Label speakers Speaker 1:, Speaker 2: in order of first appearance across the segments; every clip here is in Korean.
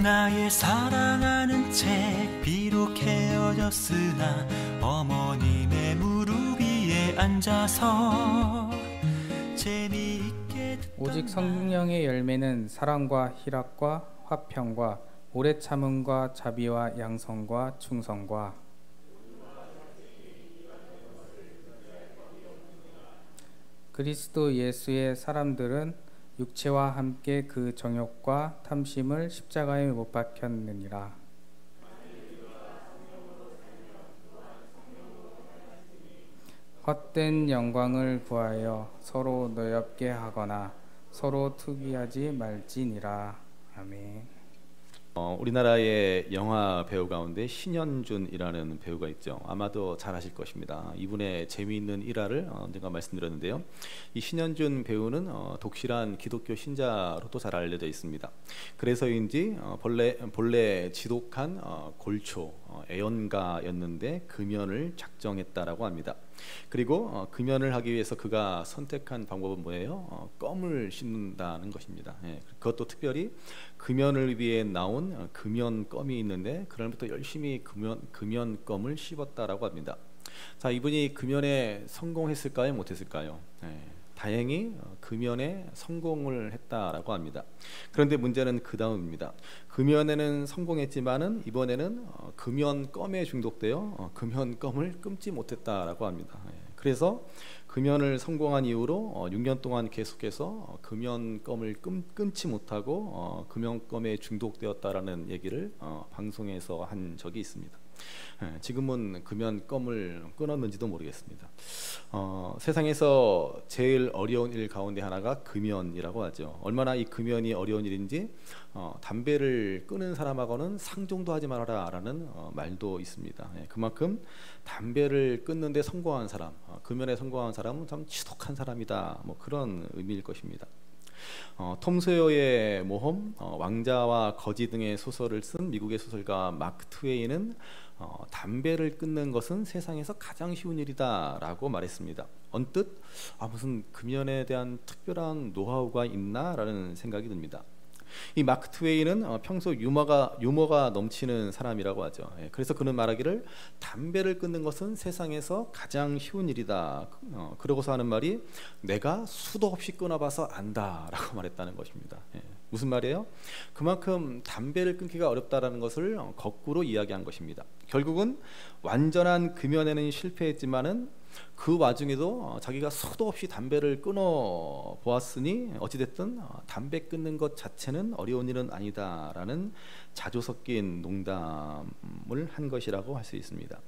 Speaker 1: 나의 사랑하는 책 비록 헤어졌으나 어머님의 무릎 위에 앉아서 재미있게
Speaker 2: 오직 성령의 열매는 사랑과 희락과 화평과 오래 참음과 자비와 양성과 충성과 그리스도 예수의 사람들은 육체와 함께 그 정욕과 탐심을 십자가에 못 박혔느니라. 헛된 영광을 구하여 서로 노엽게 하거나 서로 투기하지 말지니라. 아멘.
Speaker 3: 우리나라의 영화 배우 가운데 신현준이라는 배우가 있죠. 아마도 잘 아실 것입니다. 이분의 재미있는 일화를 언젠가 말씀드렸는데요. 이 신현준 배우는 독실한 기독교 신자로도 잘 알려져 있습니다. 그래서인지 본래 지독한 골초 애연가였는데 금연을 작정했다라고 합니다. 그리고 금연을 하기 위해서 그가 선택한 방법은 뭐예요? 껌을 씹는다는 것입니다. 그것도 특별히 금연을 위해 나온 금연껌이 있는데 그날부터 열심히 금연껌을 씹었다라고 합니다. 자, 이분이 금연에 성공했을까요? 못했을까요? 다행히 금연에 성공을 했다라고 합니다. 그런데 문제는 그 다음입니다. 금연에는 성공했지만은 이번에는 금연껌에 중독되어 금연껌을 끊지 못했다라고 합니다. 그래서 금연을 성공한 이후로 6년 동안 계속해서 금연껌을 끊지 못하고 금연껌에 중독되었다라는 얘기를 방송에서 한 적이 있습니다. 지금은 금연껌을 끊었는지도 모르겠습니다. 세상에서 제일 어려운 일 가운데 하나가 금연이라고 하죠. 얼마나 이 금연이 어려운 일인지 담배를 끊은 사람하고는 상종도 하지 말아라 라는 말도 있습니다. 그만큼 담배를 끊는데 성공한 사람, 금연에 성공한 사람은 참 지독한 사람이다, 뭐 그런 의미일 것입니다. 톰 소여의 모험, 왕자와 거지 등의 소설을 쓴 미국의 소설가 마크 트웨인은 담배를 끊는 것은 세상에서 가장 쉬운 일이다 라고 말했습니다. 언뜻 무슨 금연에 대한 특별한 노하우가 있나 라는 생각이 듭니다. 이 마크 트웨인은 평소 유머가 넘치는 사람이라고 하죠. 그래서 그는 말하기를 담배를 끊는 것은 세상에서 가장 쉬운 일이다. 그러고서 하는 말이 내가 수도 없이 끊어봐서 안다라고 말했다는 것입니다. 무슨 말이에요? 그만큼 담배를 끊기가 어렵다라는 것을 거꾸로 이야기한 것입니다. 결국은 완전한 금연에는 실패했지만은 그 와중에도 자기가 수도 없이 담배를 끊어 보았으니 어찌됐든 담배 끊는 것 자체는 어려운 일은 아니다라는 자조 섞인 농담을 한 것이라고 할 수 있습니다.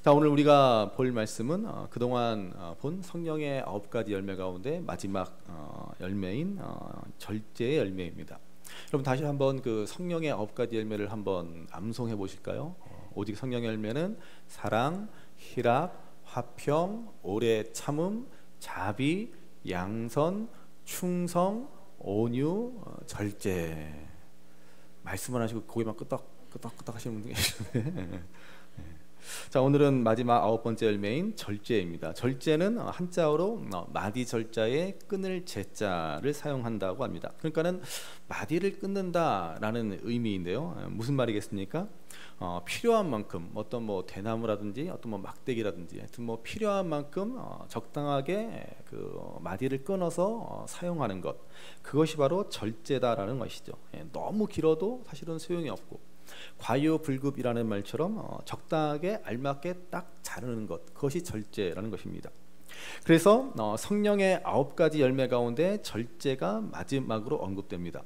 Speaker 3: 자, 오늘 우리가 볼 말씀은 그동안 본 성령의 9가지 열매 가운데 마지막 열매인 절제의 열매입니다. 여러분 다시 한번 그 성령의 9가지 열매를 한번 암송해 보실까요? 오직 성령의 열매는 사랑, 희락, 화평, 오래 참음, 자비, 양선, 충성, 온유, 절제. 말씀을 하시고 고개만 끄덕끄덕 하시는 분들 계시는데 자, 오늘은 마지막 9번째 열매인 절제입니다. 절제는 한자어로 마디 절자에 끊을 제자를 사용한다고 합니다. 그러니까는 마디를 끊는다라는 의미인데요. 무슨 말이겠습니까? 필요한 만큼 어떤 대나무라든지 어떤 막대기라든지 하여튼 필요한 만큼 적당하게 그 마디를 끊어서 사용하는 것, 그것이 바로 절제다라는 것이죠. 너무 길어도 사실은 소용이 없고 과유불급이라는 말처럼 적당하게 알맞게 딱 자르는 것, 그것이 절제라는 것입니다. 그래서 성령의 9가지 열매 가운데 절제가 마지막으로 언급됩니다.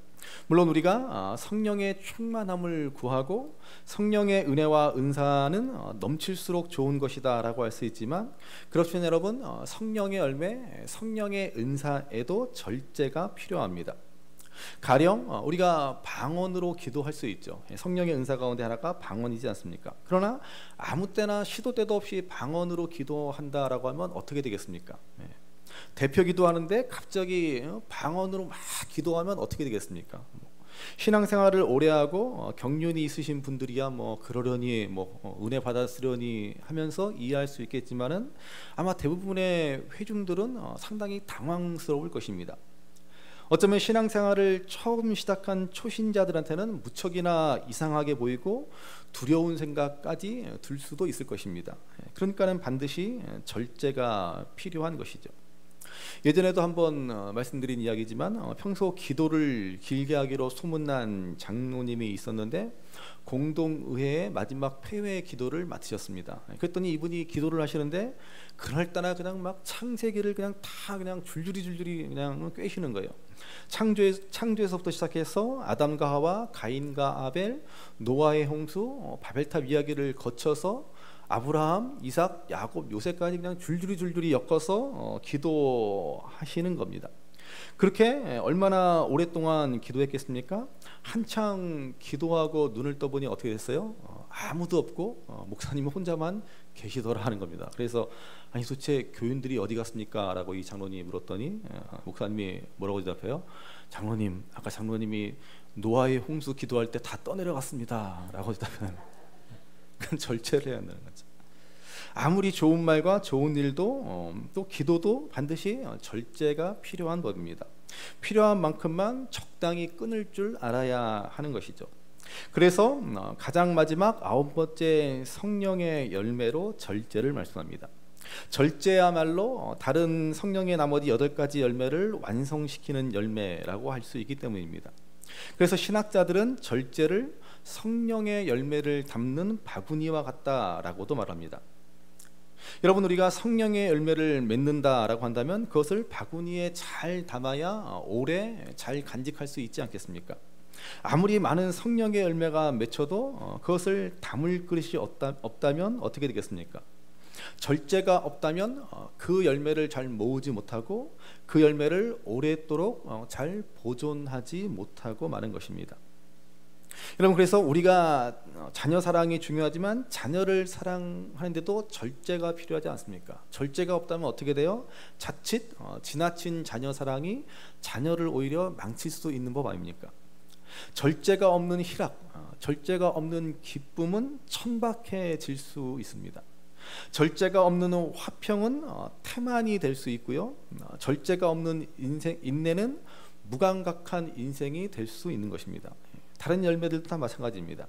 Speaker 3: 물론 우리가 성령의 충만함을 구하고 성령의 은혜와 은사는 넘칠수록 좋은 것이다 라고 할 수 있지만, 그렇지만 여러분, 성령의 열매, 성령의 은사에도 절제가 필요합니다. 가령 우리가 방언으로 기도할 수 있죠. 성령의 은사 가운데 하나가 방언이지 않습니까? 그러나 아무 때나 시도 때도 없이 방언으로 기도한다라고 하면 어떻게 되겠습니까? 대표 기도하는데 갑자기 방언으로 막 기도하면 어떻게 되겠습니까? 신앙생활을 오래 하고 경륜이 있으신 분들이야 그러려니 은혜 받았으려니 하면서 이해할 수 있겠지만은 아마 대부분의 회중들은 상당히 당황스러울 것입니다. 어쩌면 신앙생활을 처음 시작한 초신자들한테는 무척이나 이상하게 보이고 두려운 생각까지 들 수도 있을 것입니다. 그러니까는 반드시 절제가 필요한 것이죠. 예전에도 한번 말씀드린 이야기지만 평소 기도를 길게 하기로 소문난 장로님이 있었는데 공동의회의 마지막 폐회 기도를 마치셨습니다. 그랬더니 이분이 기도를 하시는데 그날따라 그냥 막 창세기를 그냥 다 그냥 줄줄이 그냥 꿰시는 거예요. 창조에서부터 시작해서 아담과 하와, 가인과 아벨, 노아의 홍수, 바벨탑 이야기를 거쳐서 아브라함, 이삭, 야곱, 요셉까지 그냥 줄줄이 엮어서 기도하시는 겁니다. 그렇게 얼마나 오랫동안 기도했겠습니까? 한창 기도하고 눈을 떠보니 어떻게 됐어요? 아무도 없고 목사님은 혼자만 계시더라 하는 겁니다. 그래서 아니 도대체 교인들이 어디 갔습니까? 라고 이 장로님이 물었더니 목사님이 뭐라고 대답해요? 장로님, 아까 장로님이 노아의 홍수 기도할 때 다 떠내려갔습니다 라고 대답하는, 그건 절제를 해야 한다는 거죠. 아무리 좋은 말과 좋은 일도 또 기도도 반드시 절제가 필요한 법입니다. 필요한 만큼만 적당히 끊을 줄 알아야 하는 것이죠. 그래서 가장 마지막 9번째 성령의 열매로 절제를 말씀합니다. 절제야말로 다른 성령의 나머지 8가지 열매를 완성시키는 열매라고 할 수 있기 때문입니다. 그래서 신학자들은 절제를 성령의 열매를 담는 바구니와 같다라고도 말합니다. 여러분, 우리가 성령의 열매를 맺는다라고 한다면 그것을 바구니에 잘 담아야 오래 잘 간직할 수 있지 않겠습니까? 아무리 많은 성령의 열매가 맺혀도 그것을 담을 그릇이 없다면 어떻게 되겠습니까? 절제가 없다면 그 열매를 잘 모으지 못하고 그 열매를 오랫도록 잘 보존하지 못하고 마는 것입니다. 여러분, 그래서 우리가 자녀 사랑이 중요하지만 자녀를 사랑하는데도 절제가 필요하지 않습니까? 절제가 없다면 어떻게 돼요? 자칫 지나친 자녀 사랑이 자녀를 오히려 망칠 수도 있는 법 아닙니까? 절제가 없는 희락, 절제가 없는 기쁨은 천박해질 수 있습니다. 절제가 없는 화평은 태만이 될 수 있고요. 절제가 없는 인내는 무감각한 인생이 될 수 있는 것입니다. 다른 열매들도 다 마찬가지입니다.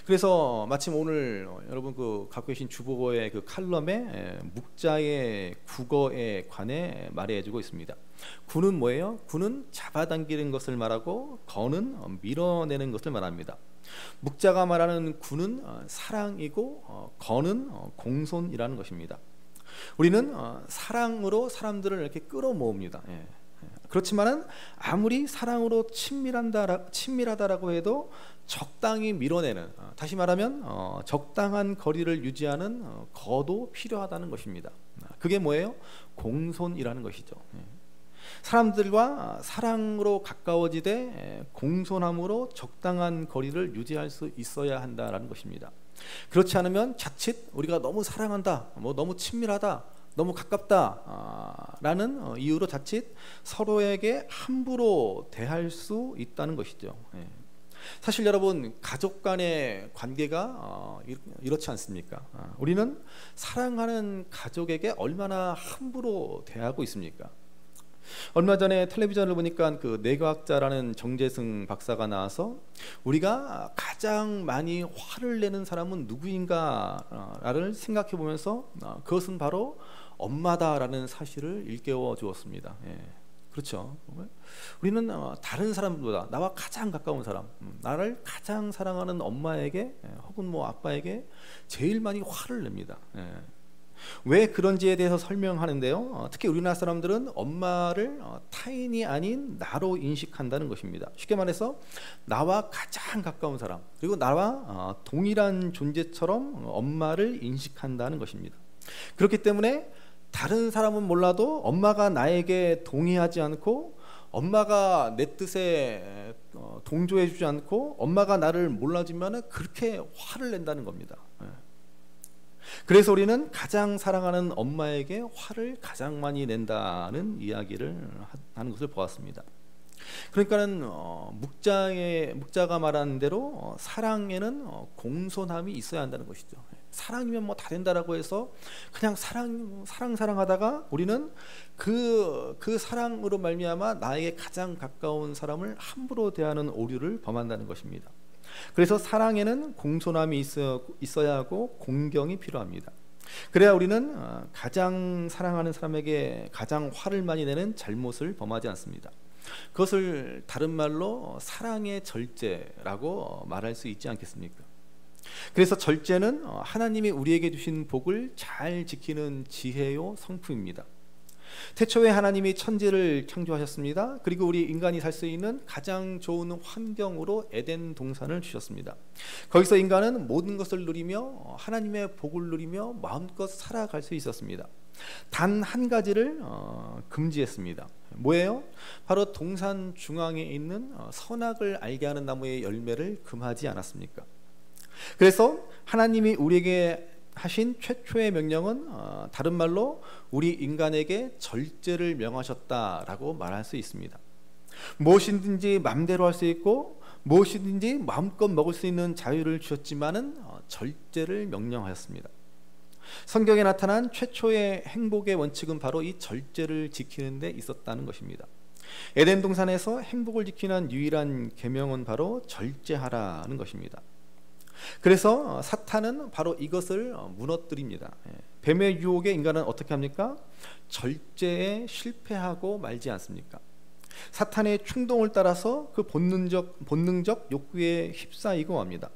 Speaker 3: 그래서 마침 오늘 여러분 갖고 계신 주보의 칼럼에 묵자의 국어에 관해 말해주고 있습니다. 구는 뭐예요? 구는 잡아당기는 것을 말하고 거는 밀어내는 것을 말합니다. 묵자가 말하는 구는 사랑이고 거는 공손이라는 것입니다. 우리는 사랑으로 사람들을 이렇게 끌어모읍니다. 그렇지만은 아무리 사랑으로 친밀하다라고 해도 적당히 밀어내는, 다시 말하면 적당한 거리를 유지하는 거도 필요하다는 것입니다. 그게 뭐예요? 공손이라는 것이죠. 사람들과 사랑으로 가까워지되 공손함으로 적당한 거리를 유지할 수 있어야 한다라는 것입니다. 그렇지 않으면 자칫 우리가 너무 사랑한다, 너무 친밀하다, 너무 가깝다라는 이유로 자칫 서로에게 함부로 대할 수 있다는 것이죠. 사실 여러분, 가족 간의 관계가 이렇지 않습니까? 우리는 사랑하는 가족에게 얼마나 함부로 대하고 있습니까? 얼마 전에 텔레비전을 보니까 뇌과학자라는 정재승 박사가 나와서 우리가 가장 많이 화를 내는 사람은 누구인가를 생각해 보면서 그것은 바로 엄마다라는 사실을 일깨워 주었습니다. 그렇죠. 우리는 다른 사람보다 나와 가장 가까운 사람, 나를 가장 사랑하는 엄마에게 혹은 아빠에게 제일 많이 화를 냅니다. 왜 그런지에 대해서 설명하는데요. 특히 우리나라 사람들은 엄마를 타인이 아닌 나로 인식한다는 것입니다. 쉽게 말해서 나와 가장 가까운 사람, 그리고 나와 동일한 존재처럼 엄마를 인식한다는 것입니다. 그렇기 때문에 다른 사람은 몰라도 엄마가 나에게 동의하지 않고 엄마가 내 뜻에 동조해주지 않고 엄마가 나를 몰라주면 그렇게 화를 낸다는 겁니다. 그래서 우리는 가장 사랑하는 엄마에게 화를 가장 많이 낸다는 이야기를 하는 것을 보았습니다. 그러니까는 묵자가 말하는 대로 사랑에는 공손함이 있어야 한다는 것이죠. 사랑이면 뭐 다 된다라고 해서 그냥 사랑하다가 우리는 그 사랑으로 말미암아 나에게 가장 가까운 사람을 함부로 대하는 오류를 범한다는 것입니다. 그래서 사랑에는 공손함이 있어야 하고 공경이 필요합니다. 그래야 우리는 가장 사랑하는 사람에게 가장 화를 많이 내는 잘못을 범하지 않습니다. 그것을 다른 말로 사랑의 절제라고 말할 수 있지 않겠습니까? 그래서 절제는 하나님이 우리에게 주신 복을 잘 지키는 지혜요 성품입니다. 태초에 하나님이 천지를 창조하셨습니다. 그리고 우리 인간이 살 수 있는 가장 좋은 환경으로 에덴 동산을 주셨습니다. 거기서 인간은 모든 것을 누리며 하나님의 복을 누리며 마음껏 살아갈 수 있었습니다. 단 한 가지를 금지했습니다. 뭐예요? 바로 동산 중앙에 있는 선악을 알게 하는 나무의 열매를 금하지 않았습니까? 그래서 하나님이 우리에게 하신 최초의 명령은 다른 말로 우리 인간에게 절제를 명하셨다라고 말할 수 있습니다. 무엇이든지 마음대로 할 수 있고 무엇이든지 마음껏 먹을 수 있는 자유를 주셨지만은 절제를 명령하였습니다. 성경에 나타난 최초의 행복의 원칙은 바로 이 절제를 지키는 데 있었다는 것입니다. 에덴 동산에서 행복을 지키는 유일한 계명은 바로 절제하라는 것입니다. 그래서 사탄은 바로 이것을 무너뜨립니다. 뱀의 유혹에 인간은 어떻게 합니까? 절제에 실패하고 말지 않습니까? 사탄의 충동을 따라서 그 본능적 욕구에 휩싸이고 맙니다.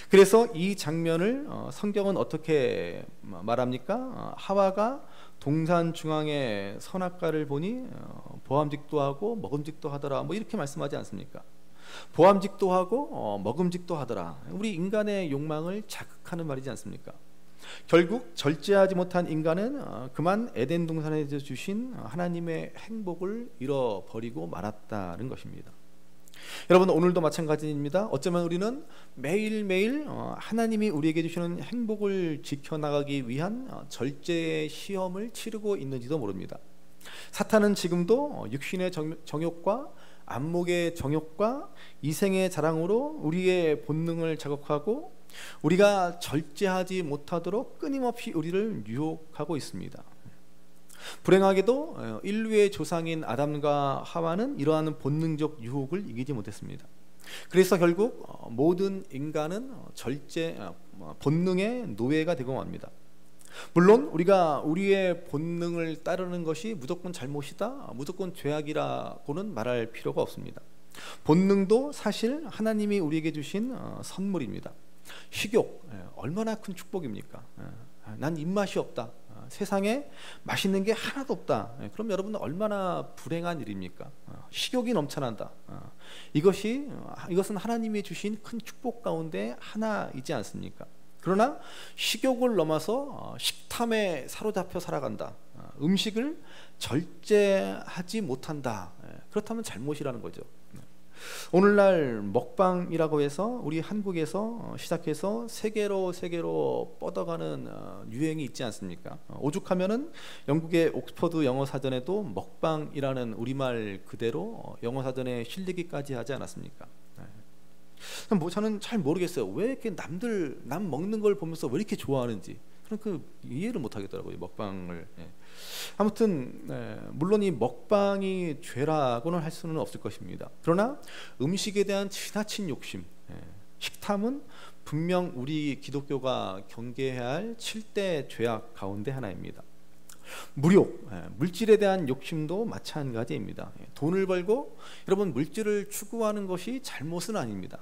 Speaker 3: 그래서 이 장면을 성경은 어떻게 말합니까? 하와가 동산 중앙에 선악과를 보니 보암직도 하고 먹음직도 하더라, 뭐 이렇게 말씀하지 않습니까? 보암직도 하고 먹음직도 하더라. 우리 인간의 욕망을 자극하는 말이지 않습니까? 결국 절제하지 못한 인간은 그만 에덴 동산에서 주신 하나님의 행복을 잃어버리고 말았다는 것입니다. 여러분, 오늘도 마찬가지입니다. 어쩌면 우리는 매일매일 하나님이 우리에게 주시는 행복을 지켜나가기 위한 절제의 시험을 치르고 있는지도 모릅니다. 사탄은 지금도 육신의 정욕과 안목의 정욕과 이생의 자랑으로 우리의 본능을 자극하고 우리가 절제하지 못하도록 끊임없이 우리를 유혹하고 있습니다. 불행하게도 인류의 조상인 아담과 하와는 이러한 본능적 유혹을 이기지 못했습니다. 그래서 결국 모든 인간은 본능의 노예가 되고 맙니다. 물론 우리가 우리의 본능을 따르는 것이 무조건 잘못이다, 무조건 죄악이라고는 말할 필요가 없습니다. 본능도 사실 하나님이 우리에게 주신 선물입니다. 식욕, 얼마나 큰 축복입니까? 난 입맛이 없다, 세상에 맛있는 게 하나도 없다. 그럼 여러분은 얼마나 불행한 일입니까? 식욕이 넘쳐난다. 이것은 하나님이 주신 큰 축복 가운데 하나이지 않습니까? 그러나 식욕을 넘어서 식탐에 사로잡혀 살아간다, 음식을 절제하지 못한다, 그렇다면 잘못이라는 거죠. 오늘날 먹방이라고 해서 우리 한국에서 시작해서 세계로 뻗어가는 유행이 있지 않습니까? 오죽하면은 영국의 옥스퍼드 영어 사전에도 먹방이라는 우리말 그대로 영어 사전에 실리기까지 하지 않았습니까? 저는 잘 모르겠어요. 왜 이렇게 남 먹는 걸 보면서 왜 이렇게 좋아하는지 저는 이해를 못 하겠더라고요, 먹방을. 아무튼 물론 이 먹방이 죄라고는 할 수는 없을 것입니다. 그러나 음식에 대한 지나친 욕심, 식탐은 분명 우리 기독교가 경계해야 할 7대 죄악 가운데 하나입니다. 무욕, 물질에 대한 욕심도 마찬가지입니다. 돈을 벌고 여러분 물질을 추구하는 것이 잘못은 아닙니다.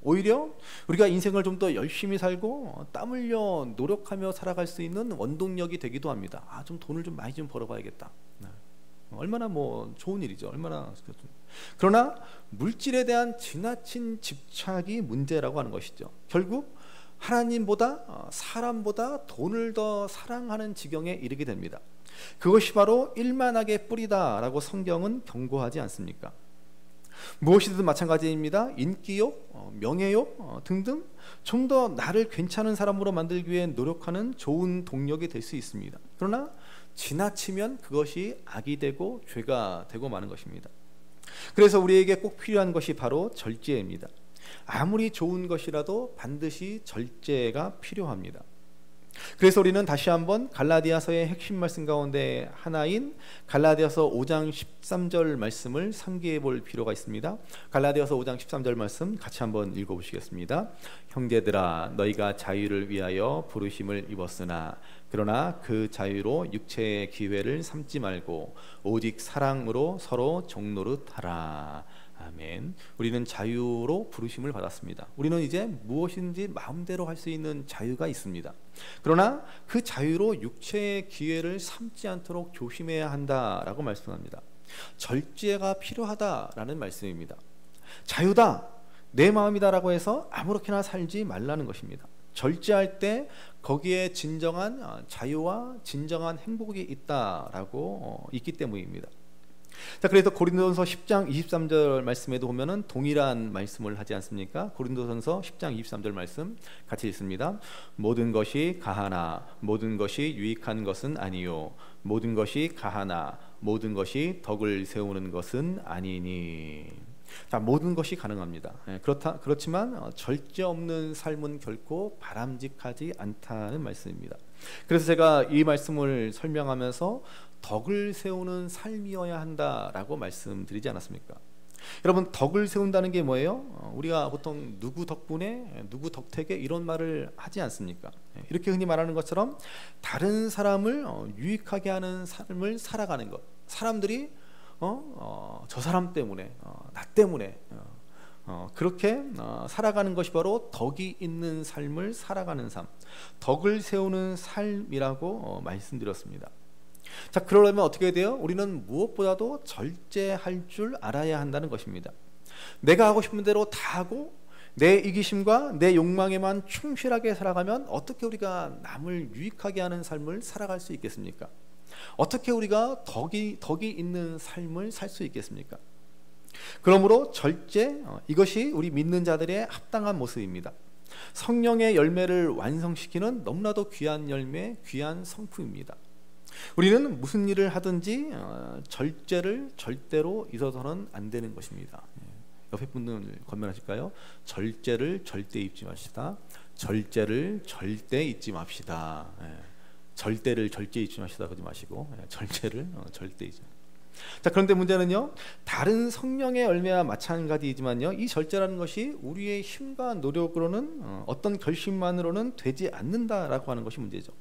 Speaker 3: 오히려 우리가 인생을 좀 더 열심히 살고 땀 흘려 노력하며 살아갈 수 있는 원동력이 되기도 합니다. 좀 돈을 좀 많이 좀 벌어봐야겠다. 얼마나 좋은 일이죠. 그러나 물질에 대한 지나친 집착이 문제라고 하는 것이죠. 결국 하나님보다 사람보다 돈을 더 사랑하는 지경에 이르게 됩니다. 그것이 바로 일만하게 뿌리다라고 성경은 경고하지 않습니까? 무엇이든 마찬가지입니다. 인기욕, 명예욕 등등 좀 더 나를 괜찮은 사람으로 만들기 위해 노력하는 좋은 동력이 될 수 있습니다. 그러나 지나치면 그것이 악이 되고 죄가 되고 마는 것입니다. 그래서 우리에게 꼭 필요한 것이 바로 절제입니다. 아무리 좋은 것이라도 반드시 절제가 필요합니다. 그래서 우리는 다시 한번 갈라디아서의 핵심 말씀 가운데 하나인 갈라디아서 5장 13절 말씀을 상기해 볼 필요가 있습니다. 갈라디아서 5장 13절 말씀 같이 한번 읽어보시겠습니다. 형제들아, 너희가 자유를 위하여 부르심을 입었으나 그러나 그 자유로 육체의 기회를 삼지 말고 오직 사랑으로 서로 종노릇하라. 아멘. 우리는 자유로 부르심을 받았습니다. 우리는 이제 무엇인지 마음대로 할 수 있는 자유가 있습니다. 그러나 그 자유로 육체의 기회를 삼지 않도록 조심해야 한다라고 말씀합니다. 절제가 필요하다라는 말씀입니다. 자유다, 내 마음이다라고 해서 아무렇게나 살지 말라는 것입니다. 절제할 때 거기에 진정한 자유와 진정한 행복이 있다라고 있기 때문입니다. 자, 그래서 고린도전서 10장 23절 말씀에도 보면은 동일한 말씀을 하지 않습니까? 고린도전서 10장 23절 말씀 같이 읽습니다. 모든 것이 가하나 모든 것이 유익한 것은 아니요 모든 것이 가하나 모든 것이 덕을 세우는 것은 아니니. 자, 모든 것이 가능합니다. 그렇지만 절제 없는 삶은 결코 바람직하지 않다는 말씀입니다. 그래서 제가 이 말씀을 설명하면서 덕을 세우는 삶이어야 한다라고 말씀드리지 않았습니까? 여러분, 덕을 세운다는 게 뭐예요? 우리가 보통 누구 덕분에 누구 덕택에 이런 말을 하지 않습니까? 이렇게 흔히 말하는 것처럼 다른 사람을 유익하게 하는 삶을 살아가는 것. 사람들이 저 사람 때문에 나 때문에 그렇게 살아가는 것이 바로 덕이 있는 삶을 살아가는 삶, 덕을 세우는 삶이라고 말씀드렸습니다. 자, 그러려면 어떻게 돼요? 우리는 무엇보다도 절제할 줄 알아야 한다는 것입니다. 내가 하고 싶은 대로 다 하고 내 이기심과 내 욕망에만 충실하게 살아가면 어떻게 우리가 남을 유익하게 하는 삶을 살아갈 수 있겠습니까? 어떻게 우리가 덕이 있는 삶을 살 수 있겠습니까? 그러므로 절제, 이것이 우리 믿는 자들의 합당한 모습입니다. 성령의 열매를 완성시키는 너무나도 귀한 열매, 귀한 성품입니다. 우리는 무슨 일을 하든지 절제를 절대로 잊어서는 안 되는 것입니다. 옆에 분들 권면하실까요? 절제를 절대 잊지 맙시다. 절제를 절대 잊지 맙시다. 절대를 절제 잊지 마시다 그러지 마시고 절제를 절대 잊지. 자, 그런데 문제는요, 다른 성령의 열매와 마찬가지이지만요, 이 절제라는 것이 우리의 힘과 노력으로는 어떤 결심만으로는 되지 않는다라고 하는 것이 문제죠.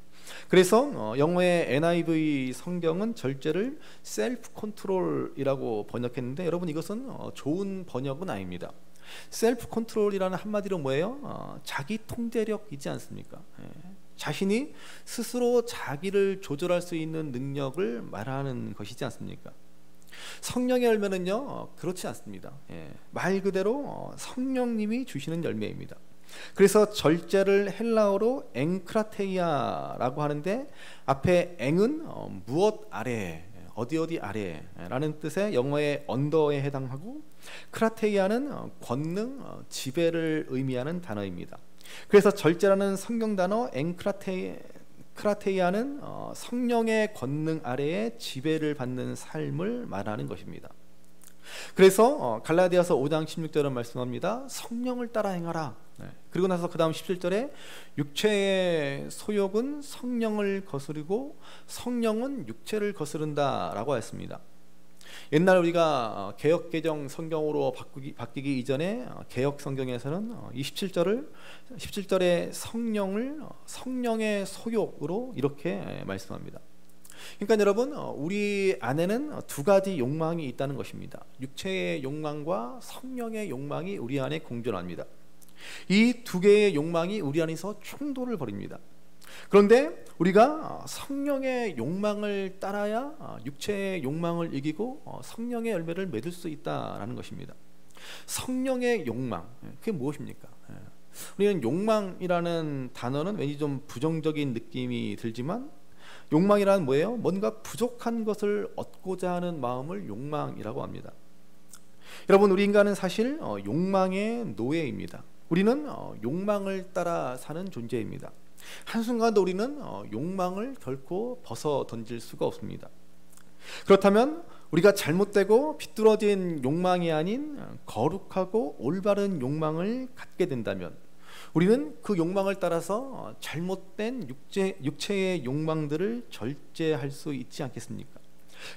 Speaker 3: 그래서 영어의 NIV 성경은 절제를 셀프 컨트롤이라고 번역했는데, 여러분, 이것은 좋은 번역은 아닙니다. 셀프 컨트롤이라는 한마디로 뭐예요? 자기 통제력이지 않습니까? 자신이 스스로 자기를 조절할 수 있는 능력을 말하는 것이지 않습니까? 성령의 열매는요, 그렇지 않습니다. 말 그대로 성령님이 주시는 열매입니다. 그래서 절제를 헬라어로 엥크라테이아라고 하는데, 앞에 엥은 무엇 아래, 어디 아래라는 뜻의 영어의 언더에 해당하고, 크라테이아는 권능, 지배를 의미하는 단어입니다. 그래서 절제라는 성경 단어 엥크라테이아는 성령의 권능 아래에 지배를 받는 삶을 말하는 것입니다. 그래서 갈라디아서 5장 16절은 말씀합니다. 성령을 따라 행하라. 그리고 나서 그 다음 17절에 육체의 소욕은 성령을 거스르고 성령은 육체를 거스른다 라고 했습니다. 옛날 우리가 개역개정 성경으로 바뀌기 이전에 개역 성경에서는 17절에 성령의 소욕으로 이렇게 말씀합니다. 그러니까 여러분, 우리 안에는 두 가지 욕망이 있다는 것입니다. 육체의 욕망과 성령의 욕망이 우리 안에 공존합니다. 이 두 개의 욕망이 우리 안에서 충돌을 벌입니다. 그런데 우리가 성령의 욕망을 따라야 육체의 욕망을 이기고 성령의 열매를 맺을 수 있다라는 것입니다. 성령의 욕망, 그게 무엇입니까? 우리는 욕망이라는 단어는 왠지 좀 부정적인 느낌이 들지만, 욕망이란 뭐예요? 뭔가 부족한 것을 얻고자 하는 마음을 욕망이라고 합니다. 여러분, 우리 인간은 사실 욕망의 노예입니다. 우리는 욕망을 따라 사는 존재입니다. 한순간도 우리는 욕망을 결코 벗어 던질 수가 없습니다. 그렇다면 우리가 잘못되고 비뚤어진 욕망이 아닌 거룩하고 올바른 욕망을 갖게 된다면 우리는 그 욕망을 따라서 잘못된 육체의 욕망들을 절제할 수 있지 않겠습니까?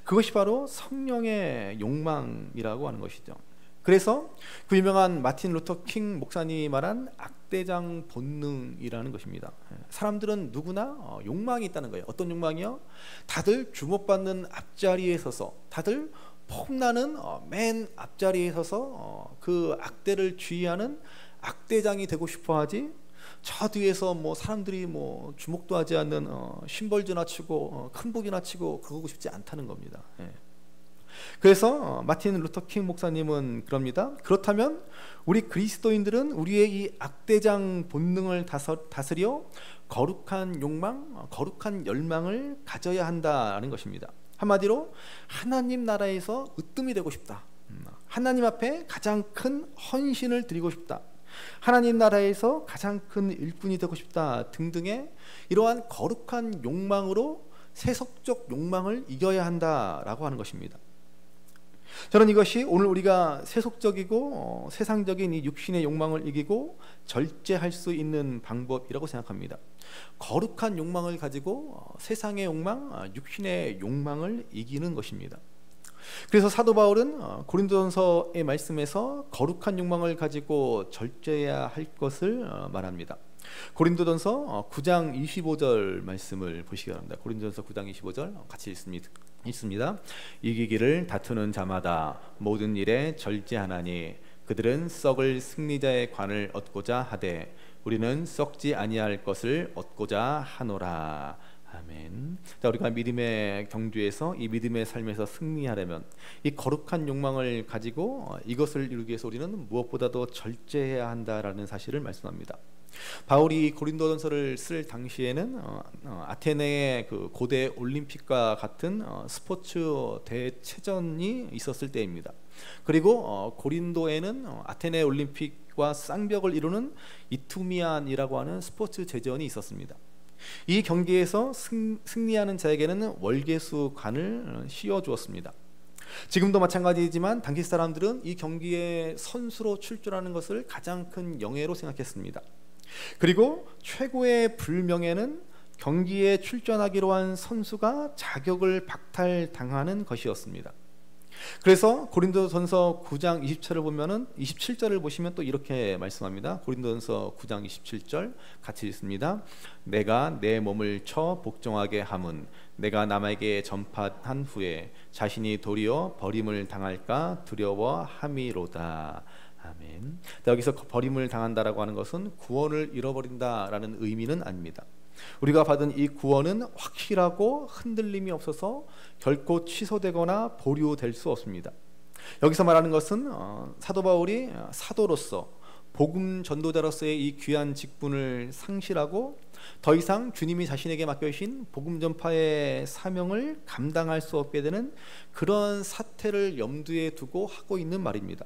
Speaker 3: 그것이 바로 성령의 욕망이라고 하는 것이죠. 그래서 그 유명한 마틴 루터 킹 목사님이 말한 악대장 본능이라는 것입니다. 사람들은 누구나 욕망이 있다는 거예요. 어떤 욕망이요? 다들 주목받는 앞자리에 서서, 다들 폼나는 맨 앞자리에 서서 그 악대를 지휘하는 악대장이 되고 싶어하지, 저 뒤에서 뭐 사람들이 뭐 주목도 하지 않는 심벌즈나 치고 큰 북이나 치고 그러고 싶지 않다는 겁니다. 그래서 마틴 루터 킹 목사님은 그럽니다. 그렇다면 우리 그리스도인들은 우리의 이 악대장 본능을 다스려 거룩한 욕망, 거룩한 열망을 가져야 한다는 것입니다. 한마디로 하나님 나라에서 으뜸이 되고 싶다, 하나님 앞에 가장 큰 헌신을 드리고 싶다, 하나님 나라에서 가장 큰 일꾼이 되고 싶다 등등의 이러한 거룩한 욕망으로 세속적 욕망을 이겨야 한다라고 하는 것입니다. 저는 이것이 오늘 우리가 세속적이고 세상적인 이 육신의 욕망을 이기고 절제할 수 있는 방법이라고 생각합니다. 거룩한 욕망을 가지고 세상의 욕망, 육신의 욕망을 이기는 것입니다. 그래서 사도 바울은 고린도전서의 말씀에서 거룩한 욕망을 가지고 절제해야 할 것을 말합니다. 고린도전서 9장 25절 말씀을 보시기 바랍니다. 고린도전서 9장 25절 같이 읽습니다. 이기기를 다투는 자마다 모든 일에 절제하나니 그들은 썩을 승리자의 관을 얻고자 하되 우리는 썩지 아니할 것을 얻고자 하노라. 아멘. 자, 우리가 믿음의 경주에서 이 믿음의 삶에서 승리하려면 이 거룩한 욕망을 가지고 이것을 이루기 위해서 우리는 무엇보다도 절제해야 한다라는 사실을 말씀합니다. 바울이 고린도전서를 쓸 당시에는 아테네의 그 고대 올림픽과 같은 스포츠 대체전이 있었을 때입니다. 그리고 고린도에는 아테네 올림픽과 쌍벽을 이루는 이투미안이라고 하는 스포츠 제전이 있었습니다. 이 경기에서 승리하는 자에게는 월계수 관을 씌워주었습니다. 지금도 마찬가지지만 당시 사람들은 이 경기에 선수로 출전하는 것을 가장 큰 영예로 생각했습니다. 그리고 최고의 불명예는 경기에 출전하기로 한 선수가 자격을 박탈당하는 것이었습니다. 그래서 고린도전서 9장 27절을 보시면 또 이렇게 말씀합니다. 고린도전서 9장 27절 같이 읽습니다. 내가 내 몸을 쳐 복종하게 함은 내가 남에게 전파한 후에 자신이 도리어 버림을 당할까 두려워함이로다. 아멘. 여기서 버림을 당한다라고 하는 것은 구원을 잃어버린다라는 의미는 아닙니다. 우리가 받은 이 구원은 확실하고 흔들림이 없어서 결코 취소되거나 보류될 수 없습니다. 여기서 말하는 것은 사도 바울이 사도로서 복음 전도자로서의 이 귀한 직분을 상실하고 더 이상 주님이 자신에게 맡겨주신 복음 전파의 사명을 감당할 수 없게 되는 그런 사태를 염두에 두고 하고 있는 말입니다.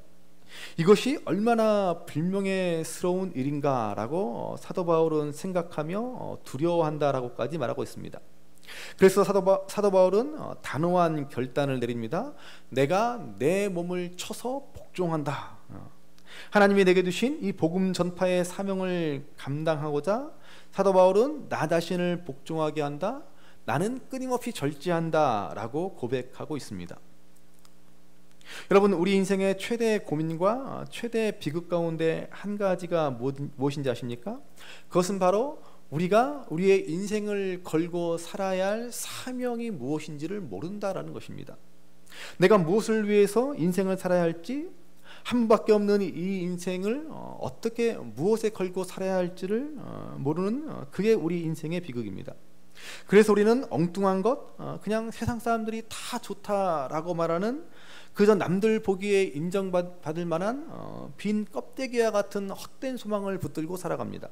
Speaker 3: 이것이 얼마나 불명예스러운 일인가라고 사도 바울은 생각하며 두려워한다라고까지 말하고 있습니다. 그래서 사도 바울은 단호한 결단을 내립니다. 내가 내 몸을 쳐서 복종한다. 하나님이 내게 주신 이 복음 전파의 사명을 감당하고자 사도 바울은 나 자신을 복종하게 한다. 나는 끊임없이 절제한다 라고 고백하고 있습니다. 여러분, 우리 인생의 최대 고민과 최대 비극 가운데 한 가지가 무엇인지 아십니까? 그것은 바로 우리가 우리의 인생을 걸고 살아야 할 사명이 무엇인지를 모른다라는 것입니다. 내가 무엇을 위해서 인생을 살아야 할지, 한 번밖에 없는 이 인생을 어떻게 무엇에 걸고 살아야 할지를 모르는 그게 우리 인생의 비극입니다. 그래서 우리는 엉뚱한 것, 그냥 세상 사람들이 다 좋다라고 말하는 그저 남들 보기에 인정받을 만한 빈 껍데기와 같은 헛된 소망을 붙들고 살아갑니다.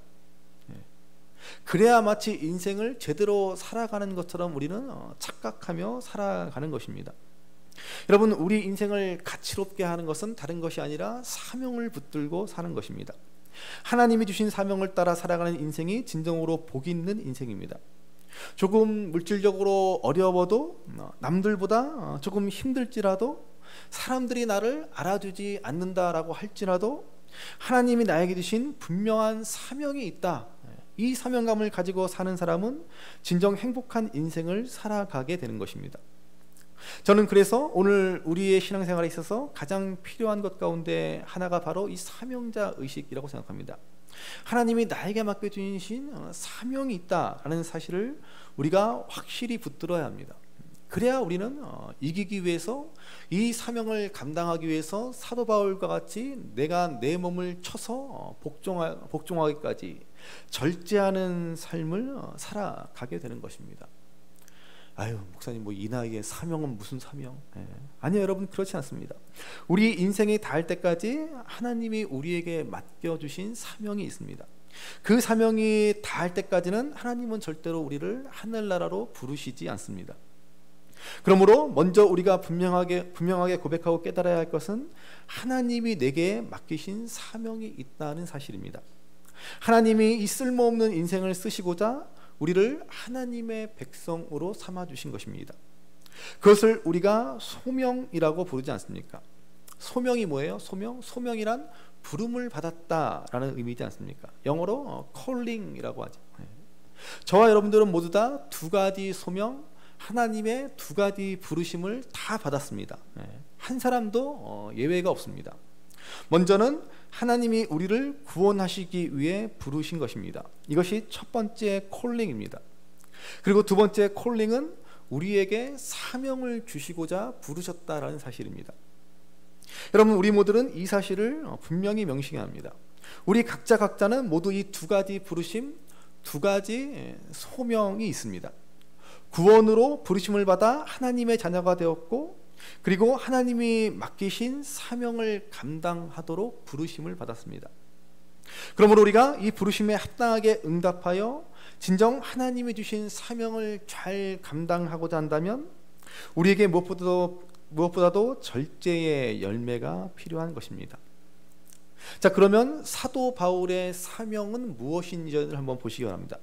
Speaker 3: 그래야 마치 인생을 제대로 살아가는 것처럼 우리는 착각하며 살아가는 것입니다. 여러분, 우리 인생을 가치롭게 하는 것은 다른 것이 아니라 사명을 붙들고 사는 것입니다. 하나님이 주신 사명을 따라 살아가는 인생이 진정으로 복 있는 인생입니다. 조금 물질적으로 어려워도 남들보다 조금 힘들지라도 사람들이 나를 알아주지 않는다라고 할지라도 하나님이 나에게 주신 분명한 사명이 있다. 이 사명감을 가지고 사는 사람은 진정 행복한 인생을 살아가게 되는 것입니다. 저는 그래서 오늘 우리의 신앙생활에 있어서 가장 필요한 것 가운데 하나가 바로 이 사명자 의식이라고 생각합니다. 하나님이 나에게 맡겨주신 사명이 있다라는 사실을 우리가 확실히 붙들어야 합니다. 그래야 우리는 이기기 위해서, 이 사명을 감당하기 위해서 사도 바울과 같이 내가 내 몸을 쳐서 복종하기까지 절제하는 삶을 살아가게 되는 것입니다. 아유, 목사님 뭐 이 나이에 사명은 무슨 사명? 아니요, 여러분, 그렇지 않습니다. 우리 인생이 닿을 때까지 하나님이 우리에게 맡겨주신 사명이 있습니다. 그 사명이 닿을 때까지는 하나님은 절대로 우리를 하늘나라로 부르시지 않습니다. 그러므로 먼저 우리가 분명하게 고백하고 깨달아야 할 것은 하나님이 내게 맡기신 사명이 있다는 사실입니다. 하나님이 이 쓸모없는 인생을 쓰시고자 우리를 하나님의 백성으로 삼아주신 것입니다. 그것을 우리가 소명이라고 부르지 않습니까? 소명이 뭐예요? 소명이란 부름을 받았다라는 의미이지 않습니까? 영어로 calling이라고 하죠. 저와 여러분들은 모두 다 두 가지 소명, 하나님의 두 가지 부르심을 다 받았습니다. 한 사람도 예외가 없습니다. 먼저는 하나님이 우리를 구원하시기 위해 부르신 것입니다. 이것이 첫 번째 콜링입니다. 그리고 두 번째 콜링은 우리에게 사명을 주시고자 부르셨다라는 사실입니다. 여러분, 우리 모두는 이 사실을 분명히 명심해야 합니다. 우리 각자는 모두 이 두 가지 부르심, 두 가지 소명이 있습니다. 구원으로 부르심을 받아 하나님의 자녀가 되었고, 그리고 하나님이 맡기신 사명을 감당하도록 부르심을 받았습니다. 그러므로 우리가 이 부르심에 합당하게 응답하여 진정 하나님이 주신 사명을 잘 감당하고자 한다면 우리에게 무엇보다도 절제의 열매가 필요한 것입니다. 자, 그러면 사도 바울의 사명은 무엇인지를 한번 보시기 바랍니다.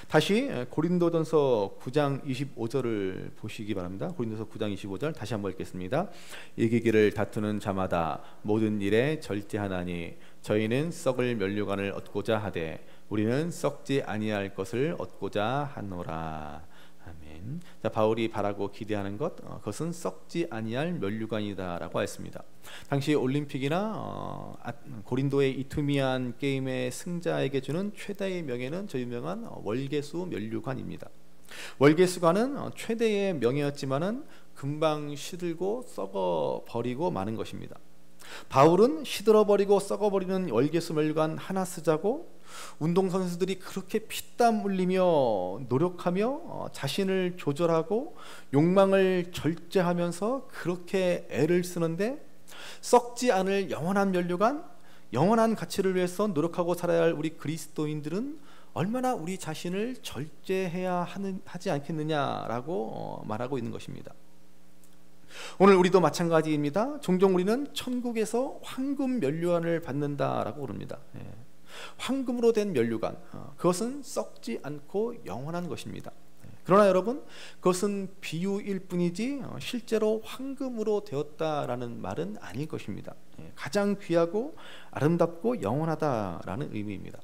Speaker 3: 다시 고린도전서 9장 25절을 보시기 바랍니다. 고린도서 9장 25절 다시 한번 읽겠습니다. 이기기를 다투는 자마다 모든 일에 절제하나니 저희는 썩을 면류관을 얻고자 하되 우리는 썩지 아니할 것을 얻고자 하노라. 아멘. 자, 바울이 바라고 기대하는 그것은 썩지 아니할 면류관이다라고 했습니다. 당시 올림픽이나 고린도의 이투미안 게임의 승자에게 주는 최대의 명예는 저 유명한 월계수 면류관입니다. 월계수관은 최대의 명예였지만은 금방 시들고 썩어버리고 마는 것입니다. 바울은 시들어버리고 썩어버리는 월계수 면류관 하나 쓰자고 운동선수들이 그렇게 피땀 흘리며 노력하며 자신을 조절하고 욕망을 절제하면서 그렇게 애를 쓰는데 썩지 않을 영원한 면류관, 영원한 가치를 위해서 노력하고 살아야 할 우리 그리스도인들은 얼마나 우리 자신을 절제해야 하지 않겠느냐라고 말하고 있는 것입니다. 오늘 우리도 마찬가지입니다. 종종 우리는 천국에서 황금 면류관을 받는다라고 그럽니다. 황금으로 된 면류관, 그것은 썩지 않고 영원한 것입니다. 그러나 여러분, 그것은 비유일 뿐이지 실제로 황금으로 되었다라는 말은 아닐 것입니다. 가장 귀하고 아름답고 영원하다라는 의미입니다.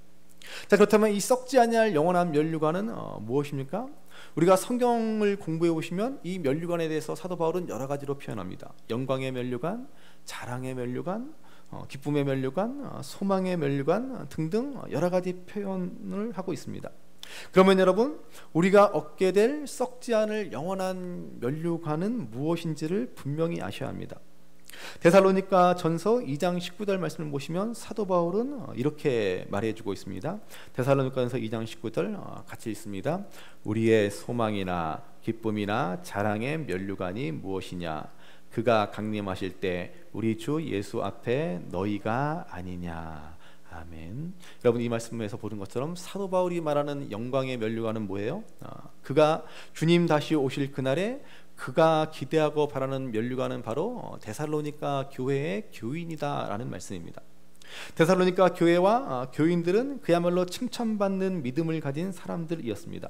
Speaker 3: 자, 그렇다면 이 썩지 아니할 영원한 면류관은 무엇입니까? 우리가 성경을 공부해 보시면 이 면류관에 대해서 사도 바울은 여러 가지로 표현합니다. 영광의 면류관, 자랑의 면류관, 기쁨의 면류관, 소망의 면류관 등등 여러 가지 표현을 하고 있습니다. 그러면 여러분, 우리가 얻게 될 썩지 않을 영원한 면류관은 무엇인지를 분명히 아셔야 합니다. 데살로니가 전서 2장 19절 말씀을 보시면 사도 바울은 이렇게 말해주고 있습니다. 데살로니가 전서 2장 19절 같이 읽습니다. 우리의 소망이나 기쁨이나 자랑의 면류관이 무엇이냐? 그가 강림하실 때 우리 주 예수 앞에 너희가 아니냐. 아멘. 여러분, 이 말씀에서 보는 것처럼 사도 바울이 말하는 영광의 면류관은 뭐예요? 그가 주님 다시 오실 그날에 그가 기대하고 바라는 면류관은 바로 데살로니가 교회의 교인이다라는 말씀입니다. 데살로니가 교회와 교인들은 그야말로 칭찬받는 믿음을 가진 사람들이었습니다.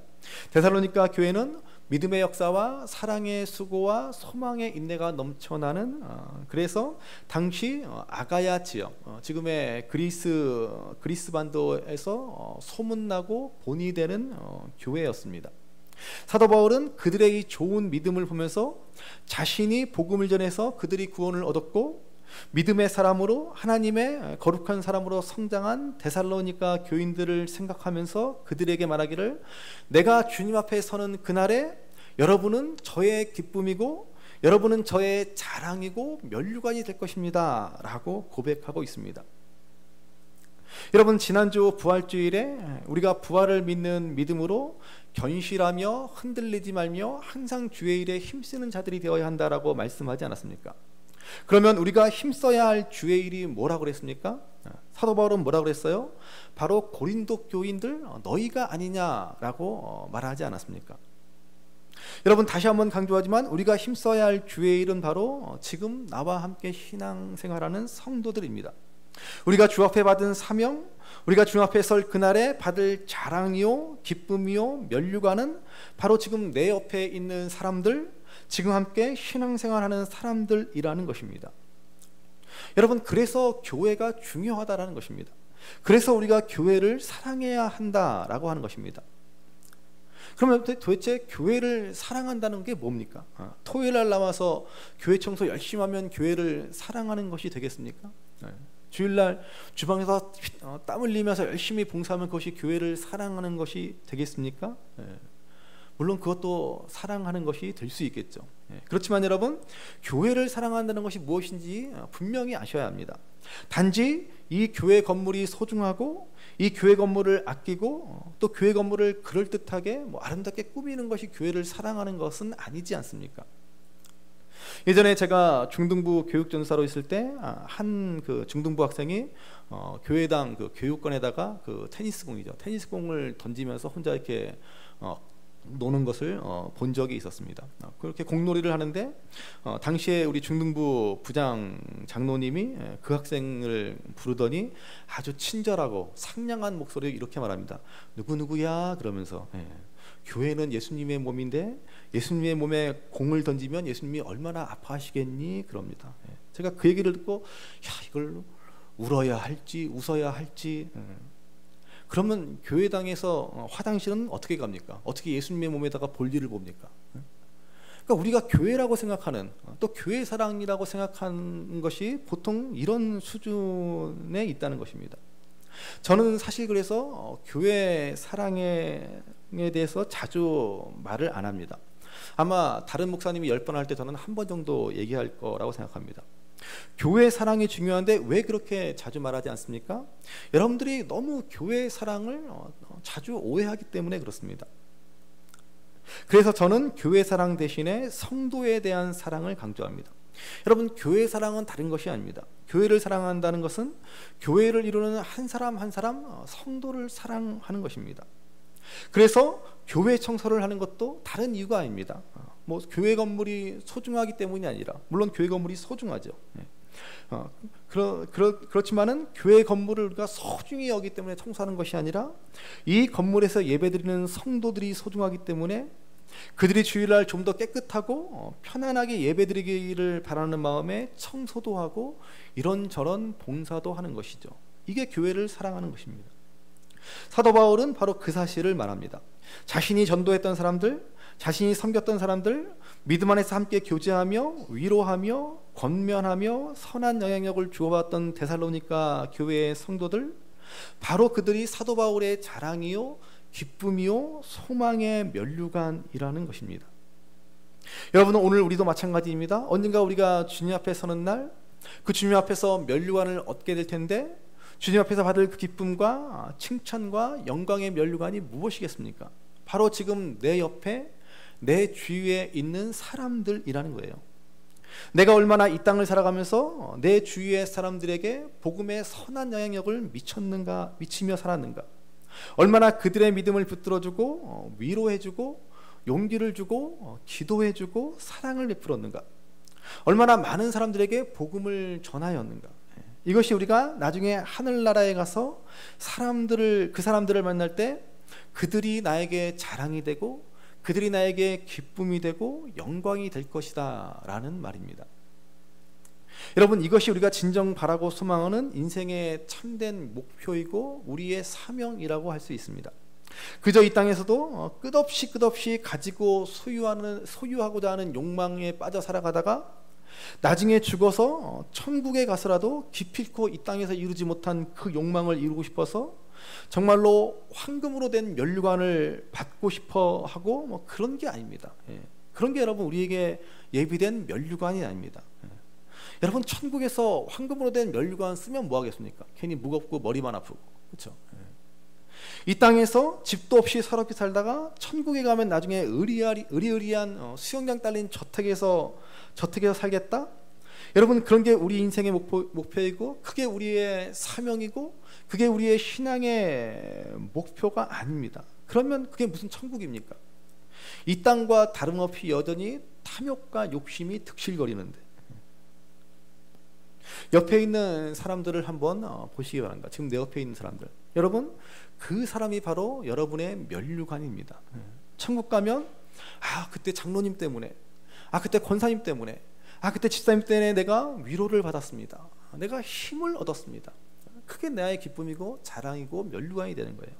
Speaker 3: 데살로니가 교회는 믿음의 역사와 사랑의 수고와 소망의 인내가 넘쳐나는 그래서 당시 아가야 지역, 지금의 그리스 반도에서 소문나고 본이 되는 교회였습니다. 사도 바울은 그들의 이 좋은 믿음을 보면서 자신이 복음을 전해서 그들이 구원을 얻었고 믿음의 사람으로 하나님의 거룩한 사람으로 성장한 데살로니가 교인들을 생각하면서 그들에게 말하기를, 내가 주님 앞에 서는 그날에 여러분은 저의 기쁨이고 여러분은 저의 자랑이고 면류관이 될 것입니다 라고 고백하고 있습니다. 여러분, 지난주 부활주일에 우리가 부활을 믿는 믿음으로 견실하며 흔들리지 말며 항상 주의 일에 힘쓰는 자들이 되어야 한다라고 말씀하지 않았습니까? 그러면 우리가 힘써야 할 주의 일이 뭐라고 그랬습니까? 사도 바울은 뭐라고 그랬어요? 바로 고린도 교인들 너희가 아니냐라고 말하지 않았습니까? 여러분, 다시 한번 강조하지만 우리가 힘써야 할 주의 일은 바로 지금 나와 함께 신앙생활하는 성도들입니다. 우리가 주 앞에 받은 사명, 우리가 주 앞에 설 그날에 받을 자랑이요 기쁨이요 면류관은 바로 지금 내 옆에 있는 사람들, 지금 함께 신앙생활하는 사람들이라는 것입니다. 여러분, 그래서 교회가 중요하다라는 것입니다. 그래서 우리가 교회를 사랑해야 한다라고 하는 것입니다. 그러면 도대체 교회를 사랑한다는 게 뭡니까? 토요일 날 나와서 교회 청소 열심히 하면 교회를 사랑하는 것이 되겠습니까? 주일날 주방에서 땀 흘리면서 열심히 봉사하면 그것이 교회를 사랑하는 것이 되겠습니까? 물론 그것도 사랑하는 것이 될 수 있겠죠. 그렇지만 여러분, 교회를 사랑한다는 것이 무엇인지 분명히 아셔야 합니다. 단지 이 교회 건물이 소중하고 이 교회 건물을 아끼고 또 교회 건물을 그럴듯하게 아름답게 꾸미는 것이 교회를 사랑하는 것은 아니지 않습니까? 예전에 제가 중등부 교육전사로 있을 때 한 그 중등부 학생이 교회당 그 교육관에다가 그 테니스공을 던지면서 혼자 이렇게 노는 것을 본 적이 있었습니다. 그렇게 공놀이를 하는데 당시에 우리 중등부 부장 장로님이 그 학생을 부르더니 아주 친절하고 상냥한 목소리로 이렇게 말합니다. 누구누구야 그러면서 교회는 예수님의 몸인데 예수님의 몸에 공을 던지면 예수님이 얼마나 아파하시겠니 그럽니다. 제가 그 얘기를 듣고 이걸 울어야 할지 웃어야 할지. 그러면 교회당에서 화장실은 어떻게 갑니까? 어떻게 예수님의 몸에다가 볼일을 봅니까? 그러니까 우리가 교회라고 생각하는, 또 교회 사랑이라고 생각하는 것이 보통 이런 수준에 있다는 것입니다. 저는 사실 그래서 교회 사랑에 대해서 자주 말을 안 합니다. 아마 다른 목사님이 10번 할 때 저는 한 번 정도 얘기할 거라고 생각합니다. 교회 사랑이 중요한데 왜 그렇게 자주 말하지 않습니까? 여러분들이 너무 교회 사랑을 자주 오해하기 때문에 그렇습니다. 그래서 저는 교회 사랑 대신에 성도에 대한 사랑을 강조합니다. 여러분, 교회 사랑은 다른 것이 아닙니다. 교회를 사랑한다는 것은 교회를 이루는 한 사람 한 사람 성도를 사랑하는 것입니다. 그래서 교회 청소를 하는 것도 다른 이유가 아닙니다. 교회 건물이 소중하기 때문이 아니라, 물론 교회 건물이 소중하죠. 그렇지만은 교회 건물을 우리가 소중히 여기기 때문에 청소하는 것이 아니라 이 건물에서 예배드리는 성도들이 소중하기 때문에 그들이 주일날 좀 더 깨끗하고 편안하게 예배드리기를 바라는 마음에 청소도 하고 이런저런 봉사도 하는 것이죠. 이게 교회를 사랑하는 것입니다. 사도 바울은 바로 그 사실을 말합니다. 자신이 전도했던 사람들, 자신이 섬겼던 사람들, 믿음 안에서 함께 교제하며 위로하며 권면하며 선한 영향력을 주어왔던 데살로니가 교회의 성도들, 바로 그들이 사도 바울의 자랑이요 기쁨이요 소망의 면류관이라는 것입니다. 여러분, 오늘 우리도 마찬가지입니다. 언젠가 우리가 주님 앞에 서는 날, 그 주님 앞에서 면류관을 얻게 될 텐데, 주님 앞에서 받을 그 기쁨과 칭찬과 영광의 면류관이 무엇이겠습니까? 바로 지금 내 옆에 내 주위에 있는 사람들이라는 거예요. 내가 얼마나 이 땅을 살아가면서 내 주위의 사람들에게 복음의 선한 영향력을 미치며 살았는가, 얼마나 그들의 믿음을 붙들어주고 위로해주고 용기를 주고 기도해주고 사랑을 베풀었는가, 얼마나 많은 사람들에게 복음을 전하였는가. 이것이 우리가 나중에 하늘나라에 가서 그 사람들을 만날 때 그들이 나에게 자랑이 되고 그들이 나에게 기쁨이 되고 영광이 될 것이다 라는 말입니다. 여러분, 이것이 우리가 진정 바라고 소망하는 인생의 참된 목표이고 우리의 사명이라고 할 수 있습니다. 그저 이 땅에서도 끝없이 가지고 소유하고자 하는 욕망에 빠져 살아가다가 나중에 죽어서 천국에 가서라도 기필코 이 땅에서 이루지 못한 그 욕망을 이루고 싶어서 정말로 황금으로 된 면류관을 받고 싶어 하고 그런 게 아닙니다. 그런 게 여러분 우리에게 예비된 면류관이 아닙니다. 여러분, 천국에서 황금으로 된 면류관 쓰면 뭐 하겠습니까? 괜히 무겁고 머리만 아프고, 그렇죠? 이 땅에서 집도 없이 서럽게 살다가 천국에 가면 나중에 의리의리한 수영장 딸린 저택에서 살겠다? 여러분, 그런 게 우리 인생의 목표이고 그게 우리의 사명이고 그게 우리의 신앙의 목표가 아닙니다. 그러면 그게 무슨 천국입니까? 이 땅과 다름없이 여전히 탐욕과 욕심이 득실거리는데, 옆에 있는 사람들을 한번 보시기 바랍니다. 지금 내 옆에 있는 사람들, 여러분, 그 사람이 바로 여러분의 면류관입니다. 천국 가면 그때 장로님 때문에, 그때 권사님 때문에, 그때 집사님 때문에 내가 위로를 받았습니다. 내가 힘을 얻었습니다. 그게 나의 기쁨이고 자랑이고 면류관이 되는 거예요.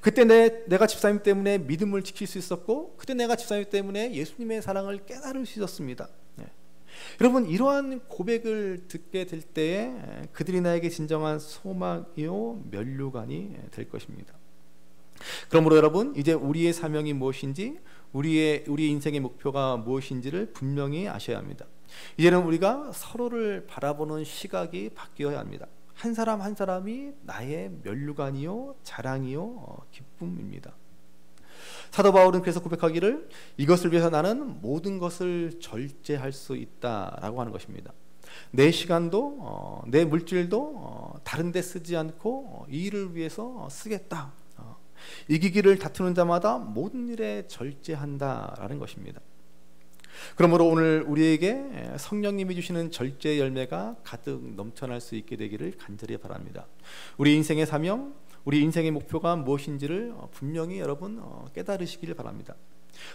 Speaker 3: 그때 내가 집사님 때문에 믿음을 지킬 수 있었고 그때 내가 집사님 때문에 예수님의 사랑을 깨달을 수 있었습니다. 여러분, 이러한 고백을 듣게 될 때에 그들이 나에게 진정한 소망이요 면류관이 될 것입니다. 그러므로 여러분, 이제 우리의 사명이 무엇인지, 우리 인생의 목표가 무엇인지를 분명히 아셔야 합니다. 이제는 우리가 서로를 바라보는 시각이 바뀌어야 합니다. 한 사람 한 사람이 나의 면류관이요 자랑이요 기쁨입니다. 사도 바울은 그래서 고백하기를, 이것을 위해서 나는 모든 것을 절제할 수 있다라고 하는 것입니다. 내 시간도 내 물질도 다른 데 쓰지 않고 이 일을 위해서 쓰겠다. 이기기를 다투는 자마다 모든 일에 절제한다라는 것입니다. 그러므로 오늘 우리에게 성령님이 주시는 절제의 열매가 가득 넘쳐날 수 있게 되기를 간절히 바랍니다. 우리 인생의 사명, 우리 인생의 목표가 무엇인지를 분명히 여러분 깨달으시기를 바랍니다.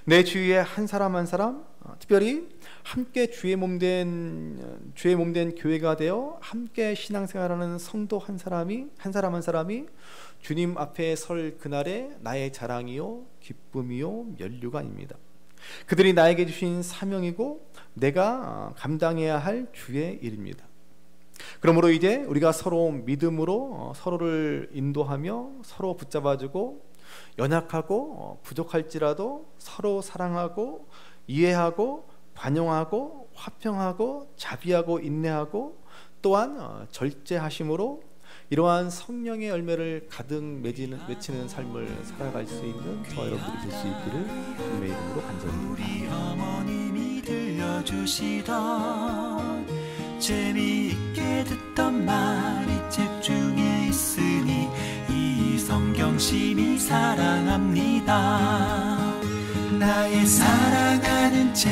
Speaker 3: 내 주위에 한 사람 한 사람, 특별히 함께 주의 몸된 교회가 되어 함께 신앙생활하는 성도 한 사람 한 사람이 주님 앞에 설 그날에 나의 자랑이요 기쁨이요 면류관입니다. 그들이 나에게 주신 사명이고 내가 감당해야 할 주의 일입니다. 그러므로 이제 우리가 서로 믿음으로 서로를 인도하며 서로 붙잡아주고 연약하고 부족할지라도 서로 사랑하고 이해하고 반영하고 화평하고 자비하고 인내하고 또한 절제하심으로 이러한 성령의 열매를 가득 맺히는 삶을 살아갈 수 있는 저와 여러분들이 될 수 있기를 주님의 이름으로 간절히
Speaker 1: 우리 어머님이 들려주시던 재미있게 듣던 말이 책 중에 있으니 이 성경심이 사랑합니다. 나의 사랑하는 책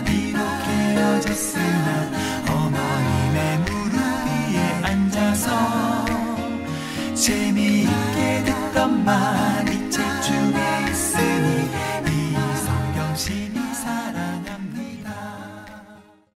Speaker 1: 비록 헤어졌으나 어머님의 무릎 위에 앉아서 재미